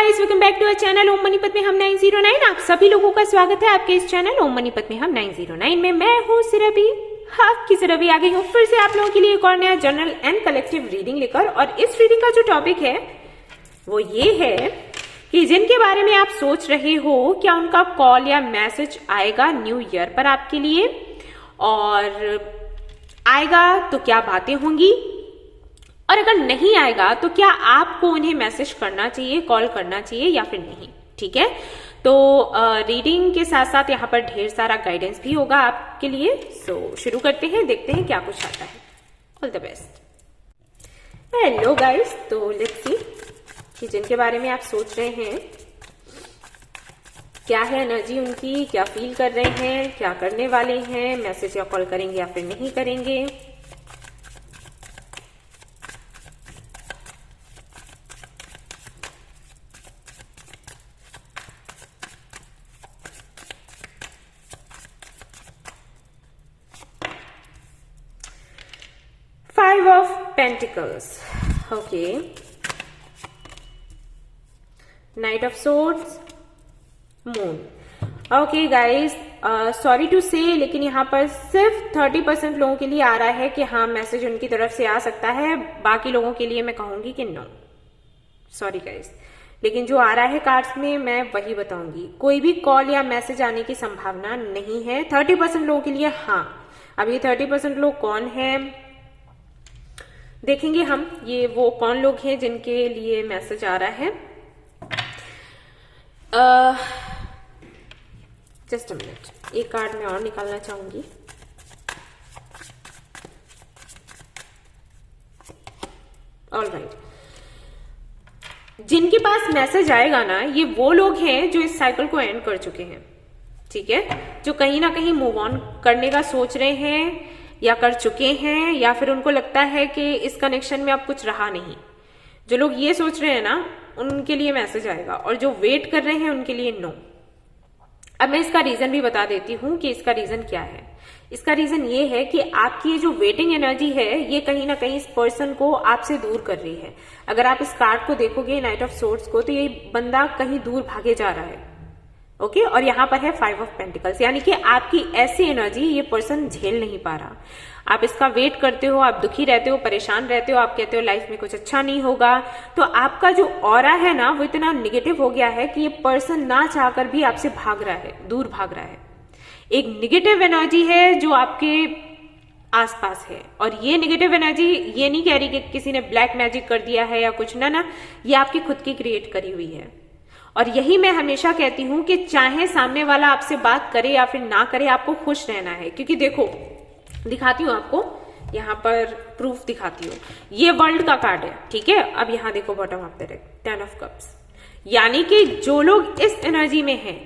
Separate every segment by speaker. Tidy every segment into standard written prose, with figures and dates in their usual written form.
Speaker 1: Guys, welcome back to our channel Om मनीपत में हम 909। आप सभी लोगों का स्वागत है आपके इस चैनल ओम मनीपत में हम 909 में। मैं हूँ सिरभी, आपकी सिरभी आ गई हूँ फिर से आप लोगों के लिए एक और नया जनरल एंड कलेक्टिव रीडिंग लेकर। और इस रीडिंग का जो टॉपिक है वो ये है कि जिनके बारे में आप सोच रहे हो क्या उनका कॉल या मैसेज आएगा न्यू ईयर पर आपके लिए, और आएगा तो क्या बातें होंगी, और अगर नहीं आएगा तो क्या आपको उन्हें मैसेज करना चाहिए, कॉल करना चाहिए या फिर नहीं। ठीक है, तो रीडिंग के साथ साथ यहाँ पर ढेर सारा गाइडेंस भी होगा आपके लिए। सो शुरू करते हैं, देखते हैं क्या कुछ आता है। All the best. Hello guys, तो लेट्स सी कि जिनके बारे में आप सोच रहे हैं क्या है एनर्जी उनकी, क्या फील कर रहे हैं, क्या करने वाले हैं, मैसेज या कॉल करेंगे या फिर नहीं करेंगे। Five of Pentacles. Okay. Knight of Swords. Moon. Okay guys, sorry to say, लेकिन यहाँ पर सिर्फ 30% लोगों के लिए आ रहा है कि हाँ मैसेज उनकी तरफ से आ सकता है। बाकी लोगों के लिए मैं कहूंगी कि नो, सॉरी गाइस, लेकिन जो आ रहा है कार्ड्स में मैं वही बताऊंगी। कोई भी कॉल या मैसेज आने की संभावना नहीं है 30% लोगों के लिए। हाँ, अब ये 30% लोग कौन है देखेंगे हम। ये वो कौन लोग हैं जिनके लिए मैसेज आ रहा है। जस्ट अ मिनट, एक कार्ड मैं और निकालना चाहूंगी। ऑलराइट, जिनके पास मैसेज आएगा ना, ये वो लोग हैं जो इस साइकिल को एंड कर चुके हैं। ठीक है, जो कहीं ना कहीं मूव ऑन करने का सोच रहे हैं या कर चुके हैं, या फिर उनको लगता है कि इस कनेक्शन में अब कुछ रहा नहीं। जो लोग ये सोच रहे हैं ना, उनके लिए मैसेज आएगा, और जो वेट कर रहे हैं उनके लिए नो। अब मैं इसका रीजन भी बता देती हूं कि इसका रीजन क्या है। इसका रीजन ये है कि आपकी ये जो वेटिंग एनर्जी है ये कहीं ना कहीं इस पर्सन को आपसे दूर कर रही है। अगर आप इस कार्ड को देखोगे, नाइट ऑफ सोर्ड्स को, तो ये बंदा कहीं दूर भागे जा रहा है। ओके, और यहां पर है 5 ऑफ पेंटिकल्स, यानी कि आपकी ऐसी एनर्जी ये पर्सन झेल नहीं पा रहा। आप इसका वेट करते हो, आप दुखी रहते हो, परेशान रहते हो, आप कहते हो लाइफ में कुछ अच्छा नहीं होगा। तो आपका जो ऑरा है ना, वो इतना निगेटिव हो गया है कि ये पर्सन ना चाहकर भी आपसे भाग रहा है, दूर भाग रहा है। एक निगेटिव एनर्जी है जो आपके आसपास है, और ये निगेटिव एनर्जी ये नहीं कह रही कि किसी ने ब्लैक मैजिक कर दिया है या कुछ, ना, ये आपकी खुद की क्रिएट करी हुई है। और यही मैं हमेशा कहती हूं कि चाहे सामने वाला आपसे बात करे या फिर ना करे, आपको खुश रहना है। क्योंकि देखो, दिखाती हूं आपको, यहां पर प्रूफ दिखाती हूं। ये वर्ल्ड का कार्ड है, ठीक है। अब यहां देखो, bottom of the deck 10 of cups, यानी कि जो लोग इस एनर्जी में हैं,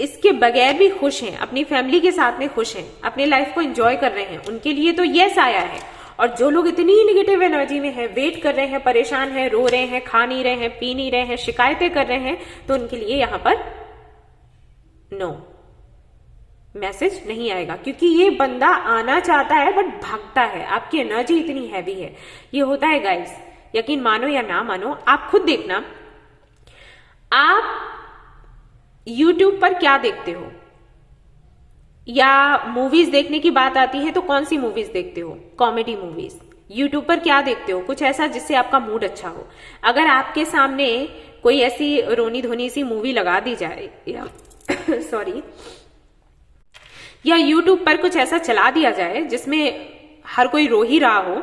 Speaker 1: इसके बगैर भी खुश हैं, अपनी फैमिली के साथ में खुश हैं, अपने लाइफ को एंजॉय कर रहे हैं, उनके लिए तो यस आया है। और जो लोग इतनी नेगेटिव एनर्जी में है, वेट कर रहे हैं, परेशान हैं, रो रहे हैं, खा नहीं रहे हैं, पी नहीं रहे हैं, शिकायतें कर रहे हैं, तो उनके लिए यहां पर नो, मैसेज नहीं आएगा। क्योंकि ये बंदा आना चाहता है बट भागता है। आपकी एनर्जी इतनी हैवी है। ये होता है गाइस, यकीन मानो या ना मानो, आप खुद देखना। आप YouTube पर क्या देखते हो, या मूवीज देखने की बात आती है तो कौन सी मूवीज देखते हो? Comedy movies. यूट्यूब पर क्या देखते हो? कुछ ऐसा जिससे आपका मूड अच्छा हो। अगर आपके सामने कोई ऐसी रोनी धोनी सी मूवी लगा दी जाए, या सॉरी, या यूट्यूब पर कुछ ऐसा चला दिया जाए जिसमें हर कोई रो ही रहा हो,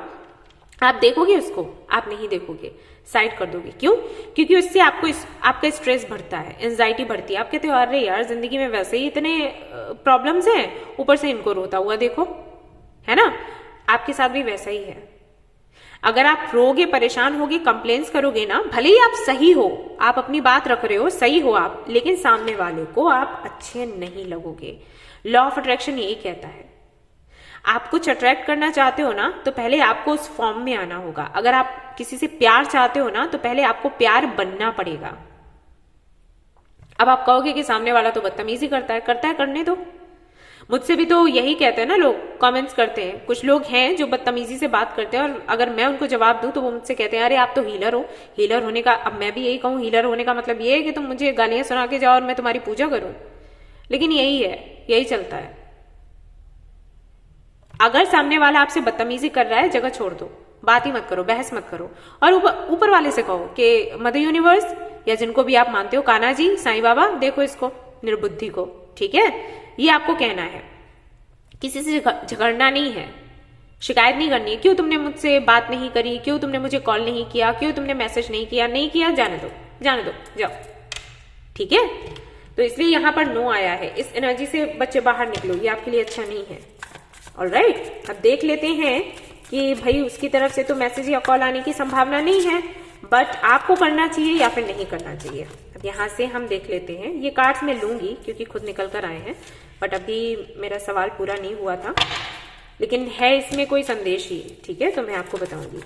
Speaker 1: आप देखोगे उसको? आप नहीं देखोगे, साइड कर दोगे। क्यों? क्योंकि उससे आपका स्ट्रेस बढ़ता है, एंजाइटी बढ़ती है। आप कहते हो अरे यार, जिंदगी में वैसे ही इतने प्रॉब्लम्स हैं, ऊपर से इनको रोता हुआ देखो, है ना। आपके साथ भी वैसा ही है। अगर आप रोगे, परेशान होगे, कंप्लेन्स करोगे ना, भले ही आप सही हो, आप अपनी बात रख रहे हो, सही हो आप, लेकिन सामने वाले को आप अच्छे नहीं लगोगे। लॉ ऑफ अट्रैक्शन यही कहता है। आप कुछ अट्रैक्ट करना चाहते हो ना, तो पहले आपको उस फॉर्म में आना होगा। अगर आप किसी से प्यार चाहते हो ना, तो पहले आपको प्यार बनना पड़ेगा। अब आप कहोगे कि सामने वाला तो बदतमीजी करता है, करने दो। मुझसे भी तो यही कहते हैं ना लोग, कमेंट्स करते हैं। कुछ लोग हैं जो बदतमीजी से बात करते हैं और अगर मैं उनको जवाब दूं तो वो मुझसे कहते हैं अरे आप तो हीलर हो। हीलर होने का, अब मैं भी यही कहूं, हीलर होने का मतलब ये है कि तुम मुझे गालियां सुना के जाओ और मैं तुम्हारी पूजा करूं। लेकिन यही है, यही चलता है। अगर सामने वाला आपसे बदतमीजी कर रहा है, जगह छोड़ दो, बात ही मत करो, बहस मत करो, और ऊपर वाले से कहो कि मदर यूनिवर्स या जिनको भी आप मानते हो, कान्हा जी, साईं बाबा, देखो इसको निर्बुद्धि को, ठीक है। ये आपको कहना है, किसी से झगड़ना नहीं है, शिकायत नहीं करनी है। क्यों तुमने मुझसे बात नहीं करी, क्यों तुमने मुझे कॉल नहीं किया, क्यों तुमने मैसेज नहीं किया, नहीं किया, जाने दो, जाने दो, जाओ, ठीक है। तो इसलिए यहां पर नो आया है। इस एनर्जी से बच्चे बाहर निकलो, ये आपके लिए अच्छा नहीं है। ऑलराइट, अब देख लेते हैं कि भाई उसकी तरफ से तो मैसेज या कॉल आने की संभावना नहीं है, बट आपको करना चाहिए या फिर नहीं करना चाहिए। अब यहां से हम देख लेते हैं। ये कार्ड्स मैं लूंगी क्योंकि खुद निकल कर आए हैं, बट अभी मेरा सवाल पूरा नहीं हुआ था, लेकिन है इसमें कोई संदेश ही, ठीक है, तो मैं आपको बताऊंगी।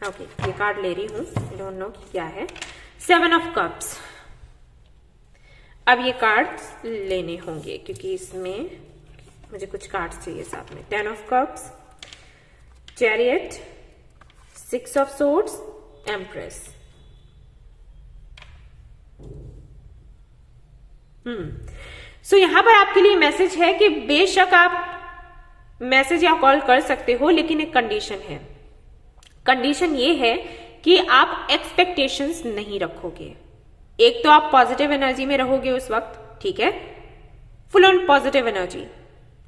Speaker 1: ओके, ये कार्ड ले रही हूं, डोंट नो क्या है। 7 ऑफ कप्स। अब ये कार्ड्स लेने होंगे क्योंकि इसमें मुझे कुछ कार्ड्स चाहिए साथ में। 10 of cups, chariot, 6 of swords, empress. So यहां पर आपके लिए मैसेज है कि बेशक आप मैसेज या कॉल कर सकते हो, लेकिन एक कंडीशन है। कंडीशन ये है कि आप एक्सपेक्टेशंस नहीं रखोगे। एक तो आप पॉजिटिव एनर्जी में रहोगे उस वक्त, ठीक है, फुल ऑन पॉजिटिव एनर्जी,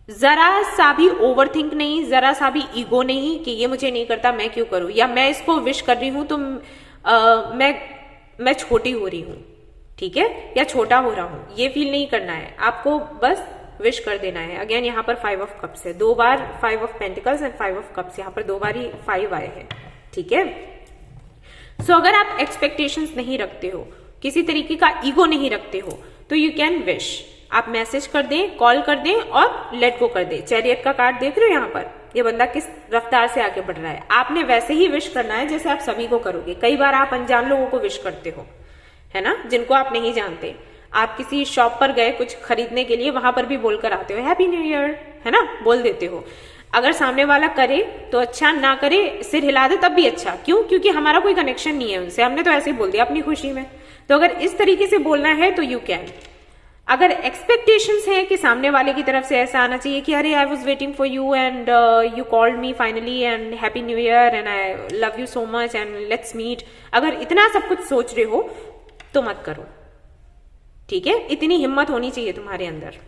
Speaker 1: जरा सा भी ओवरथिंक नहीं, जरा सा भी ईगो नहीं कि ये मुझे नहीं करता मैं क्यों करूं, या मैं इसको विश कर रही हूं तो मैं छोटी हो रही हूं, ठीक है, या छोटा हो रहा हूं, ये फील नहीं करना है आपको, बस विश कर देना है। अगेन यहाँ पर 5 ऑफ कप्स है, 2 बार 5 of pentacles and 5 of cups, यहाँ पर 2 बार ही 5 आए हैं, ठीक है। सो अगर आप एक्सपेक्टेशंस नहीं रखते हो, किसी तरीके का ईगो नहीं रखते हो, तो यू कैन विश। आप मैसेज कर दें, कॉल कर दें और लेट गो कर दें। चैरियट का कार्ड देख रहे हो यहाँ पर, ये बंदा किस रफ्तार से आगे बढ़ रहा है। आपने वैसे ही विश करना है जैसे आप सभी को करोगे। कई बार आप अनजान लोगों को विश करते हो, है ना, जिनको आप नहीं जानते। आप किसी शॉप पर गए कुछ खरीदने के लिए, वहां पर भी बोलकर आते हो हैप्पी न्यू ईयर, है ना, बोल देते हो। अगर सामने वाला करे तो अच्छा, ना करे सिर हिला दे तब भी अच्छा। क्यों? क्योंकि हमारा कोई कनेक्शन नहीं है उनसे, हमने तो ऐसे ही बोल दिया अपनी खुशी में। तो अगर इस तरीके से बोलना है तो यू कैन। अगर एक्सपेक्टेशंस है कि सामने वाले की तरफ से ऐसा आना चाहिए कि अरे I was waiting for you and you called me finally and happy new year and I love you so much and let's meet, अगर इतना सब कुछ सोच रहे हो तो मत करो, ठीक है। इतनी हिम्मत होनी चाहिए तुम्हारे अंदर।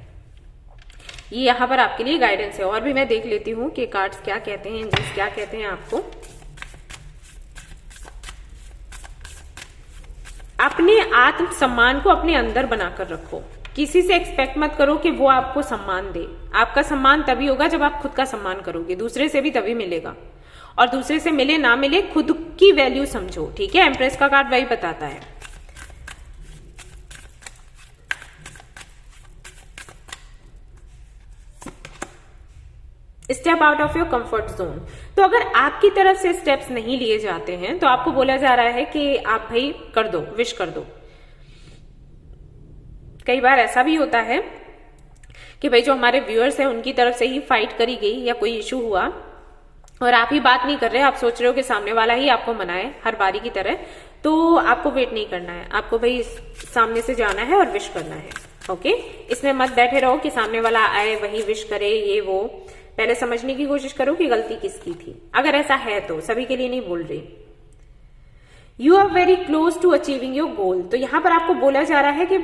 Speaker 1: ये यहां पर आपके लिए गाइडेंस है। और भी मैं देख लेती हूं कि कार्ड्स क्या कहते हैं, एंजल्स क्या कहते हैं आपको। अपने आत्म सम्मान को अपने अंदर बनाकर रखो। किसी से एक्सपेक्ट मत करो कि वो आपको सम्मान दे। आपका सम्मान तभी होगा जब आप खुद का सम्मान करोगे, दूसरे से भी तभी मिलेगा। और दूसरे से मिले ना मिले, खुद की वैल्यू समझो, ठीक है। एम्प्रेस का कार्ड वही बताता है। Step out of your comfort zone. तो अगर आपकी तरफ से स्टेप्स नहीं लिए जाते हैं तो आपको बोला जा रहा है कि आप भाई कर दो, विश कर दो। कई बार ऐसा भी होता है कि भाई जो हमारे व्यूअर्स हैं उनकी तरफ से ही फाइट करी गई या कोई इशू हुआ और आप ही बात नहीं कर रहे, आप सोच रहे हो कि सामने वाला ही आपको मनाए हर बारी की तरह, तो आपको वेट नहीं करना है। आपको भाई सामने से जाना है और विश करना है, ओके। इसमें मत बैठे रहो कि सामने वाला आए वही विश करे, ये वो। पहले समझने की कोशिश करो कि गलती किसकी थी। अगर ऐसा है तो, सभी के लिए नहीं बोल रही। You are very close to achieving your goal. तो यहां पर आपको बोला जा रहा है कि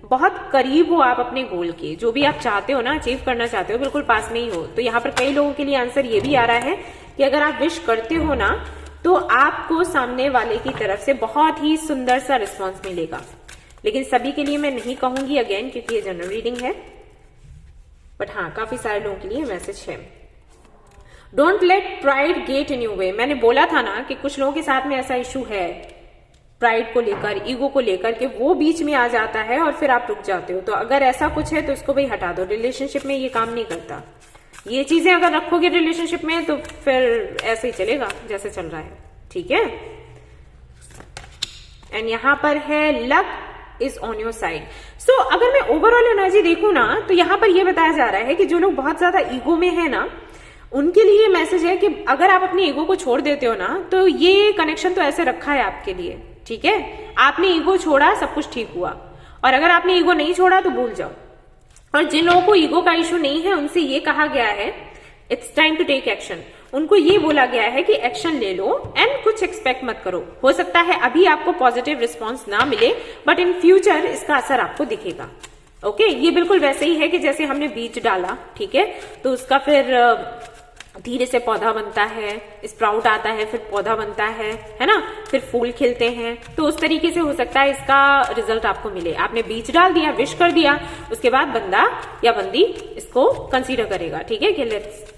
Speaker 1: बहुत करीब हो आप अपने गोल के। जो भी आप चाहते हो ना, अचीव करना चाहते हो, बिल्कुल पास नहीं हो। तो यहाँ पर कई लोगों के लिए आंसर ये भी आ रहा है कि अगर आप विश करते हो ना तो आपको सामने वाले की तरफ से बहुत ही सुंदर सा रिस्पॉन्स मिलेगा। लेकिन सभी के लिए मैं नहीं कहूंगी अगेन, क्योंकि ये जनरल रीडिंग है। बट हाँ, काफी सारे लोगों के लिए मैसेज है। Don't let pride get in your way. मैंने बोला था ना कि कुछ लोगों के साथ में ऐसा इशू है प्राइड को लेकर, ईगो को लेकर, कि वो बीच में आ जाता है और फिर आप रुक जाते हो। तो अगर ऐसा कुछ है तो इसको भाई हटा दो। रिलेशनशिप में ये काम नहीं करता। ये चीजें अगर रखोगे रिलेशनशिप में तो फिर ऐसे ही चलेगा जैसे चल रहा है, ठीक है। एंड यहाँ पर है luck is on your side. So अगर मैं ओवरऑल एनर्जी देखूं ना, तो यहाँ पर ये बताया जा रहा है कि जो लोग बहुत ज्यादा ईगो में है ना, उनके लिए मैसेज है कि अगर आप अपनी ईगो को छोड़ देते हो ना, तो ये कनेक्शन तो ऐसे रखा है आपके लिए, ठीक है। आपने ईगो छोड़ा, सब कुछ ठीक हुआ, और अगर आपने ईगो नहीं छोड़ा तो भूल जाओ। और जिन लोगों को ईगो का इशू नहीं है, उनसे ये कहा गया है it's time to take action. उनको ये बोला गया है कि एक्शन ले लो एंड कुछ एक्सपेक्ट मत करो। हो सकता है अभी आपको पॉजिटिव रिस्पॉन्स ना मिले, बट इन फ्यूचर इसका असर आपको दिखेगा। ओके, ये बिल्कुल वैसे ही है कि जैसे हमने बीज डाला, ठीक है, तो उसका फिर धीरे से पौधा बनता है, स्प्राउट आता है, फिर पौधा बनता है ना, फिर फूल खिलते हैं। तो उस तरीके से हो सकता है इसका रिजल्ट आपको मिले। आपने बीज डाल दिया, विश कर दिया, उसके बाद बंदा या बंदी इसको कंसीडर करेगा, ठीक है, कि लेट्स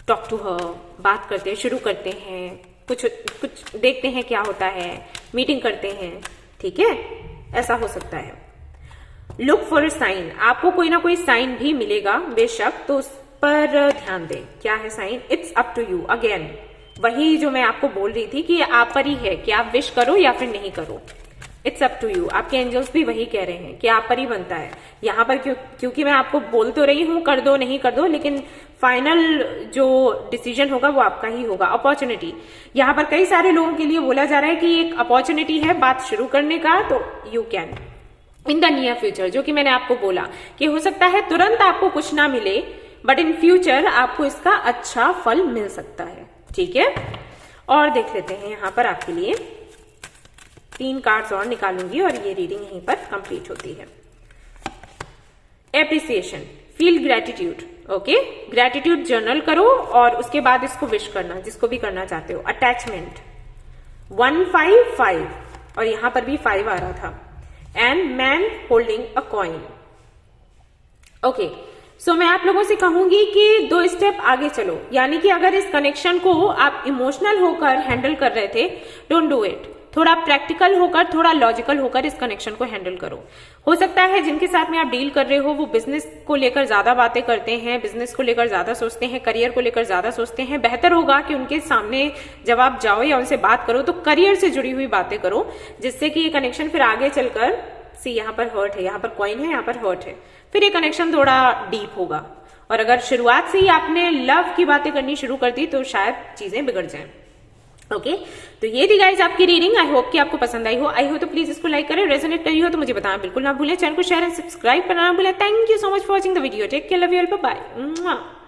Speaker 1: टॉक टू हर, बात करते हैं, शुरू करते हैं, कुछ देखते हैं क्या होता है, मीटिंग करते हैं, ठीक है, ऐसा हो सकता है। लुक फॉर अ साइन, आपको कोई ना कोई साइन भी मिलेगा बेशक, तो उस पर ध्यान दें। क्या है sign? It's up to you. Again वही जो मैं आपको बोल रही थी कि ये आप पर ही है कि आप विश करो या फिर नहीं करो। It's up to you. आपके एंजल्स भी वही कह रहे हैं कि आप पर ही बनता है। यहाँ पर क्योंकि मैं आपको बोल तो रही हूँ कर दो नहीं कर दो, लेकिन फाइनल जो डिसीजन होगा वो आपका ही होगा। अपॉर्चुनिटी, यहाँ पर कई सारे लोगों के लिए बोला जा रहा है कि एक अपॉर्चुनिटी है बात शुरू करने का, तो you can in the near future, जो कि मैंने आपको बोला कि हो सकता है तुरंत आपको कुछ ना मिले, बट इन फ्यूचर आपको इसका अच्छा फल मिल सकता है, ठीक है। और देख लेते हैं, यहाँ पर आपके लिए 3 कार्ड्स और निकालूंगी और ये रीडिंग यहीं पर कंप्लीट होती है। Appreciation, feel gratitude. Okay, gratitude journal करो और उसके बाद इसको विश करना, जिसको भी करना चाहते हो। अटैचमेंट 155 और यहां पर भी 5 आ रहा था। And man holding a coin. Okay, so मैं आप लोगों से कहूंगी कि 2 स्टेप आगे चलो, यानी कि अगर इस कनेक्शन को आप इमोशनल होकर हैंडल कर रहे थे, डोंट डू इट। थोड़ा प्रैक्टिकल होकर, थोड़ा लॉजिकल होकर इस कनेक्शन को हैंडल करो। हो सकता है जिनके साथ में आप डील कर रहे हो वो बिजनेस को लेकर ज्यादा बातें करते हैं, बिजनेस को लेकर ज्यादा सोचते हैं, करियर को लेकर ज्यादा सोचते हैं। बेहतर होगा कि उनके सामने जब आप जाओ या उनसे बात करो तो करियर से जुड़ी हुई बातें करो, जिससे कि ये कनेक्शन फिर आगे चलकर, सी यहाँ पर हर्ट है, यहाँ पर कॉइन है, यहाँ पर हर्ट है, फिर ये कनेक्शन थोड़ा डीप होगा। और अगर शुरुआत से ही आपने लव की बातें करनी शुरू कर दी तो शायद चीजें बिगड़ जाएं। ओके, तो ये थी गाइज आपकी रीडिंग। आई होप कि आपको पसंद आई हो तो प्लीज इसको लाइक करें, रेजोनेट करी हो तो मुझे बताना बिल्कुल ना भूलें। चैनल को शेयर एंड सब्सक्राइब करना ना भूलें। Thank you so much for watching the video. Take care, love you all, bye bye.